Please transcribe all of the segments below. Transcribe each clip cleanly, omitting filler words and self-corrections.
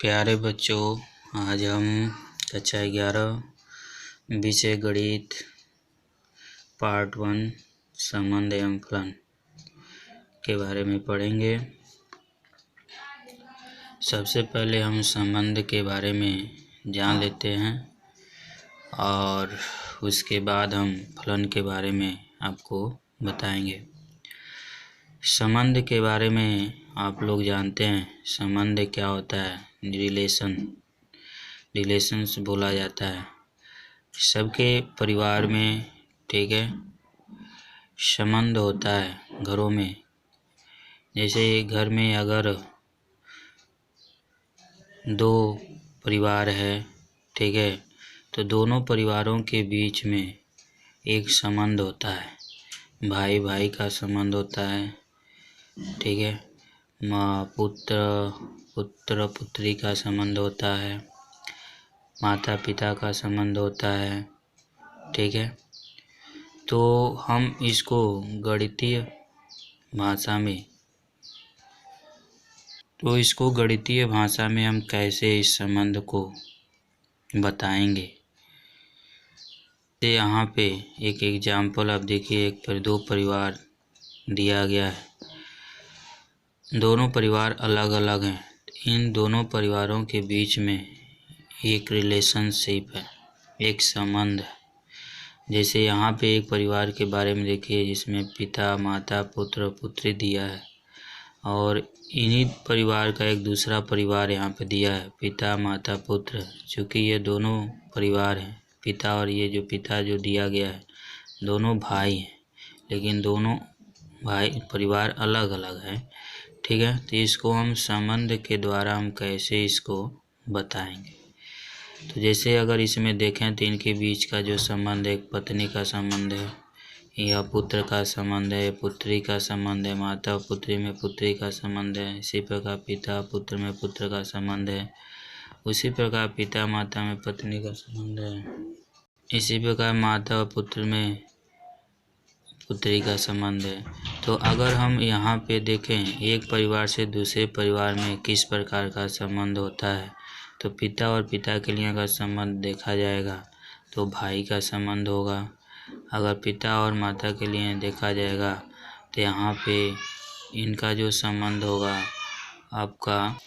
प्यारे बच्चों, आज हम कक्षा 11 विषय गणित पार्ट 1 संबंध एवं फलन के बारे में पढ़ेंगे। सबसे पहले हम संबंध के बारे में जान लेते हैं और उसके बाद हम फलन के बारे में आपको बताएंगे। संबंध के बारे में आप लोग जानते हैं, संबंध क्या होता है। रिलेशंस बोला जाता है। सबके परिवार में, ठीक है, संबंध होता है घरों में। जैसे घर में अगर दो परिवार है, ठीक है, तो दोनों परिवारों के बीच में एक संबंध होता है। भाई भाई का संबंध होता है, ठीक है, माँ पुत्र पुत्री का संबंध होता है, माता पिता का संबंध होता है, ठीक है। तो हम इसको गणितीय भाषा में हम कैसे इस संबंध को बताएंगे। तो यहाँ पे एक एग्जाम्पल आप देखिए, एक पर दो परिवार दिया गया है। दोनों परिवार अलग अलग हैं। इन दोनों परिवारों के बीच में एक रिलेशनशिप है, एक संबंध है। जैसे यहाँ पे एक परिवार के बारे में देखिए, जिसमें पिता माता पुत्र पुत्री दिया है, और इन्हीं परिवार का एक दूसरा परिवार यहाँ पे दिया है, पिता माता पुत्र। चूँकि ये दोनों परिवार हैं, पिता और ये जो पिता जो दिया गया है, दोनों भाई हैं, लेकिन दोनों भाई परिवार अलग अलग है, ठीक है। तो इसको हम संबंध के द्वारा हम कैसे इसको बताएंगे। तो जैसे अगर इसमें देखें तो इनके बीच का जो संबंध है, एक पत्नी का संबंध है, यह पुत्र का संबंध है, पुत्री का संबंध है, माता पुत्री में पुत्री का संबंध है। इसी प्रकार पिता पुत्र में पुत्र का संबंध है। उसी प्रकार पिता माता में पत्नी का संबंध है। इसी प्रकार माता और पुत्र में पुत्री का संबंध है। तो अगर हम यहाँ पे देखें, एक परिवार से दूसरे परिवार में किस प्रकार का संबंध होता है, तो पिता और पिता के लिए अगर संबंध देखा जाएगा तो भाई का संबंध होगा। अगर पिता और माता के लिए देखा जाएगा तो यहाँ पे इनका जो संबंध होगा, आपका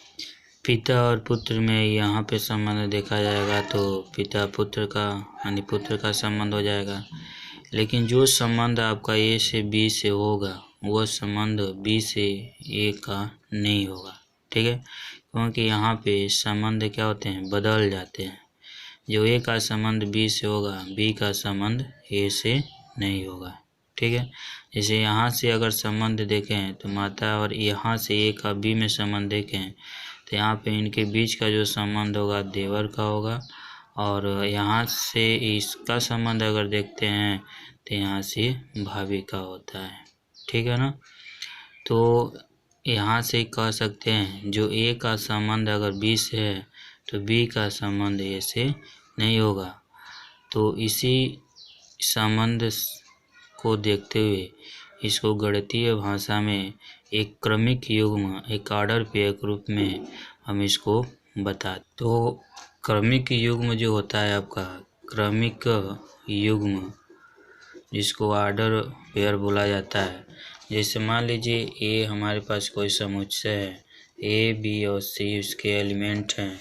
पिता और पुत्र में यहाँ पे संबंध देखा जाएगा तो पिता पुत्र का यानी पुत्र का संबंध हो जाएगा। लेकिन जो संबंध आपका ए से बी से होगा, वह संबंध बी से ए का नहीं होगा, ठीक है। क्योंकि यहाँ पे संबंध क्या होते हैं, बदल जाते हैं। जो ए का संबंध बी से होगा, बी का संबंध ए से नहीं होगा, ठीक है। जैसे यहाँ से अगर संबंध देखें तो माता, और यहाँ से ए का बी में संबंध देखें तो यहाँ पे इनके बीच का जो संबंध होगा देवर का होगा, और यहाँ से इसका संबंध अगर देखते हैं तो यहाँ से भाभी का होता है, ठीक है ना। तो यहाँ से कह सकते हैं जो ए का संबंध अगर बी से है तो बी का संबंध ए से नहीं होगा। तो इसी संबंध को देखते हुए इसको गणितीय भाषा में एक क्रमिक युग्म, एक ऑर्डर पेयर के रूप में हम इसको बताते। तो क्रमिक युग्म जो होता है आपका, क्रमिक युग्म जिसको ऑर्डर पेयर बोला जाता है। जैसे मान लीजिए ए हमारे पास कोई समुच्चय है, ए बी और सी उसके एलिमेंट हैं,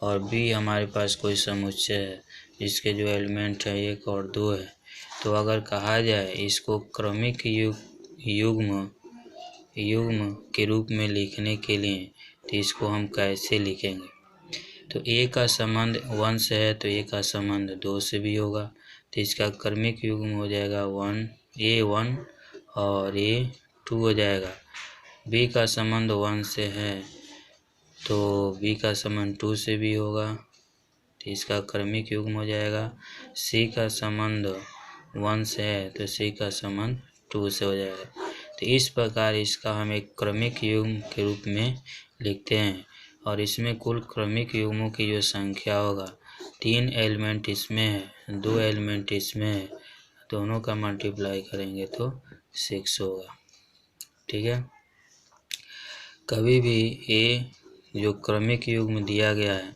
और बी हमारे पास कोई समुच्चय है जिसके जो एलिमेंट है 1 और 2 है। तो अगर कहा जाए इसको क्रमिक युग्म के रूप में लिखने के लिए, तो इसको हम कैसे लिखेंगे। तो ए का संबंध 1 से है तो ए का संबंध 2 से भी होगा, तो इसका क्रमिक युग्म हो जाएगा A1 और A2 हो जाएगा। बी का संबंध 1 से है तो बी का संबंध 2 से भी होगा, तो इसका क्रमिक युग्म हो जाएगा। सी का संबंध 1 से है तो सी का संबंध 2 से हो जाएगा। तो इस प्रकार इसका हम एक क्रमिक युग्म के रूप में लिखते हैं, और इसमें कुल क्रमिक युग्मों की जो संख्या होगा, 3 एलिमेंट इसमें है, 2 एलिमेंट इसमें है, दोनों का मल्टीप्लाई करेंगे तो 6 होगा, ठीक है। कभी भी ए जो क्रमिक युग्म दिया गया है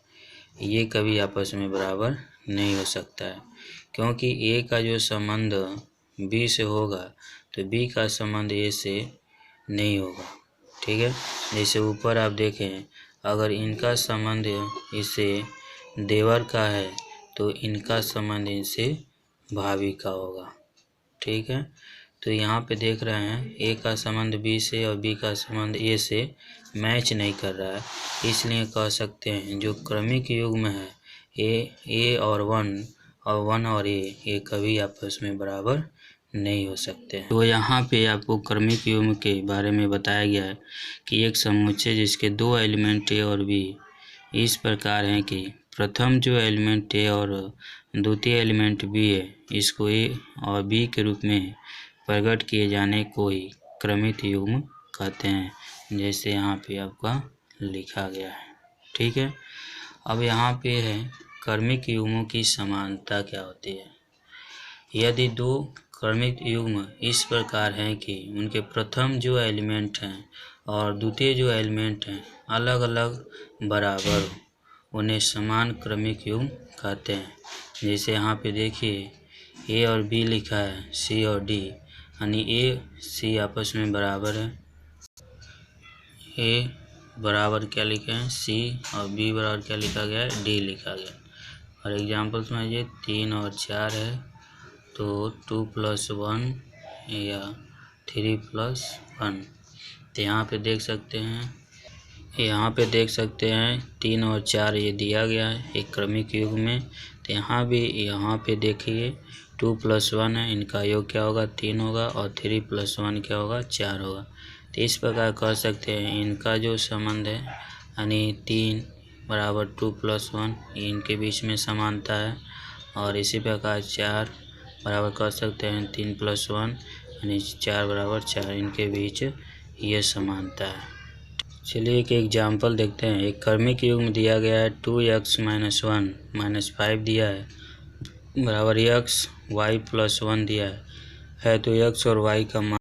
ये कभी आपस में बराबर नहीं हो सकता है, क्योंकि ए का जो संबंध बी से होगा तो बी का संबंध ए से नहीं होगा। ठीक है, जैसे ऊपर आप देखें, अगर इनका संबंध इससे देवर का है तो इनका संबंध इनसे भाभी का होगा। ठीक है, तो यहाँ पे देख रहे हैं ए का संबंध बी से और बी का संबंध ए से मैच नहीं कर रहा है, इसलिए कह सकते हैं जो क्रमिक युग्म है ए और वन और ए कभी आपस में बराबर नहीं हो सकते हैं। तो यहाँ पे आपको क्रमिक युग्म के बारे में बताया गया है कि एक समुच्चय जिसके दो एलिमेंट ए और बी इस प्रकार हैं कि प्रथम जो एलिमेंट ए और द्वितीय एलिमेंट बी है इसको ए और बी के रूप में प्रकट किए जाने को ही क्रमिक युग्म कहते हैं, जैसे यहाँ पे आपका लिखा गया है। ठीक है, अब यहाँ पे है क्रमिक युग्मों की समानता क्या होती है। यदि दो क्रमिक युग्म इस प्रकार हैं कि उनके प्रथम जो एलिमेंट हैं और द्वितीय जो एलिमेंट हैं अलग अलग बराबर हो, उन्हें समान क्रमिक युग्म कहते हैं। जैसे यहाँ पे देखिए ए और बी लिखा है, सी और डी, यानी ए सी आपस में बराबर है, ए बराबर क्या लिखे हैं सी और बी बराबर क्या लिखा गया है डी लिखा गया। और एग्जाम्पल समझिए 3 और 4 है तो 2 + 1 या 3 + 1। तो यहाँ पे देख सकते हैं 3 और 4 ये दिया गया है एक क्रमिक युग्म में। तो यहाँ पे देखिए 2 + 1 है, इनका योग क्या होगा 3 होगा और 3 + 1 क्या होगा 4 होगा। तो इस प्रकार कह सकते हैं इनका जो संबंध है यानी 3 बराबर 2 + 1 इनके बीच में समानता है, और इसी प्रकार 4 बराबर कह सकते हैं 3 + 1 यानी 4 बराबर 4 इनके बीच ये समानता है। चलिए एक एग्जाम्पल देखते हैं। एक क्रमिक युग्म दिया गया है 2x - 1 - 5 दिया है बराबर x y + 1 दिया है तो x और y का मान